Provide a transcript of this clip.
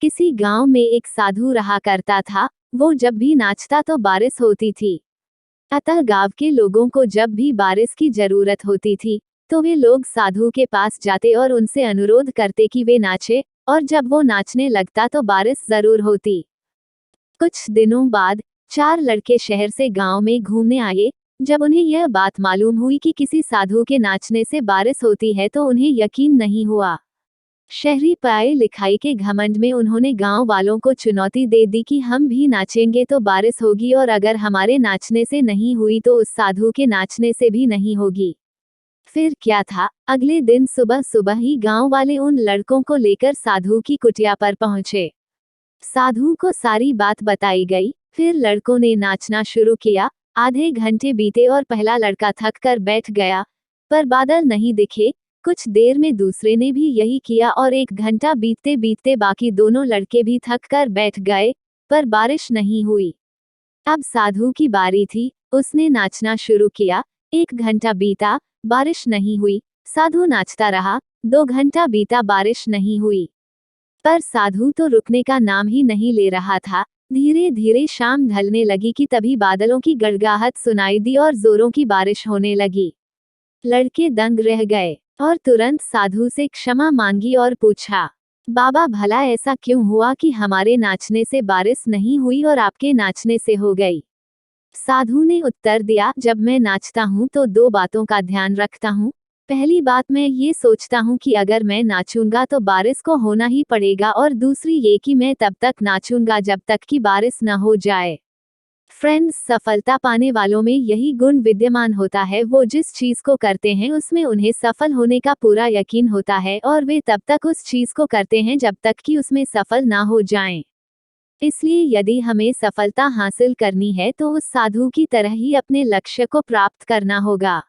किसी गांव में एक साधु रहा करता था। वो जब भी नाचता तो बारिश होती थी। अतः गांव के लोगों को जब भी बारिश की जरूरत होती थी तो वे लोग साधु के पास जाते और उनसे अनुरोध करते कि वे नाचे, और जब वो नाचने लगता तो बारिश जरूर होती। कुछ दिनों बाद 4 लड़के शहर से गांव में घूमने आए। जब उन्हें यह बात मालूम हुई कि किसी साधु के नाचने से बारिश होती है तो उन्हें यकीन नहीं हुआ। शहरी पढ़ाई लिखाई के घमंड में उन्होंने गांव वालों को चुनौती दे दी कि हम भी नाचेंगे तो बारिश होगी, और अगर हमारे नाचने से नहीं हुई तो उस साधु के नाचने से भी नहीं होगी। फिर क्या था, अगले दिन सुबह सुबह ही गांव वाले उन लड़कों को लेकर साधु की कुटिया पर पहुंचे। साधु को सारी बात बताई गई। फिर लड़कों ने नाचना शुरू किया। आधे घंटे बीते और पहला लड़का थक कर बैठ गया, पर बादल नहीं दिखे। कुछ देर में दूसरे ने भी यही किया और 1 घंटा बीतते बीतते बाकी दोनों लड़के भी थक कर बैठ गए, पर बारिश नहीं हुई। अब साधु की बारी थी। उसने नाचना शुरू किया। 1 घंटा बीता, बारिश नहीं हुई। साधु नाचता रहा। 2 घंटा बीता, बारिश नहीं हुई। पर साधु तो रुकने का नाम ही नहीं ले रहा था। धीरे धीरे शाम ढलने लगी कि तभी बादलों की गड़गड़ाहट सुनाई दी और जोरों की बारिश होने लगी। लड़के दंग रह गए और तुरंत साधु से क्षमा मांगी और पूछा, बाबा भला ऐसा क्यों हुआ कि हमारे नाचने से बारिश नहीं हुई और आपके नाचने से हो गई? साधु ने उत्तर दिया, जब मैं नाचता हूँ तो 2 बातों का ध्यान रखता हूँ। पहली बात, मैं ये सोचता हूँ कि अगर मैं नाचूंगा तो बारिश को होना ही पड़ेगा, और दूसरी ये कि मैं तब तक नाचूंगा जब तक कि बारिश न हो जाए। फ्रेंड्स, सफलता पाने वालों में यही गुण विद्यमान होता है। वो जिस चीज को करते हैं उसमें उन्हें सफल होने का पूरा यकीन होता है, और वे तब तक उस चीज को करते हैं जब तक कि उसमें सफल ना हो जाएं। इसलिए यदि हमें सफलता हासिल करनी है तो उस साधु की तरह ही अपने लक्ष्य को प्राप्त करना होगा।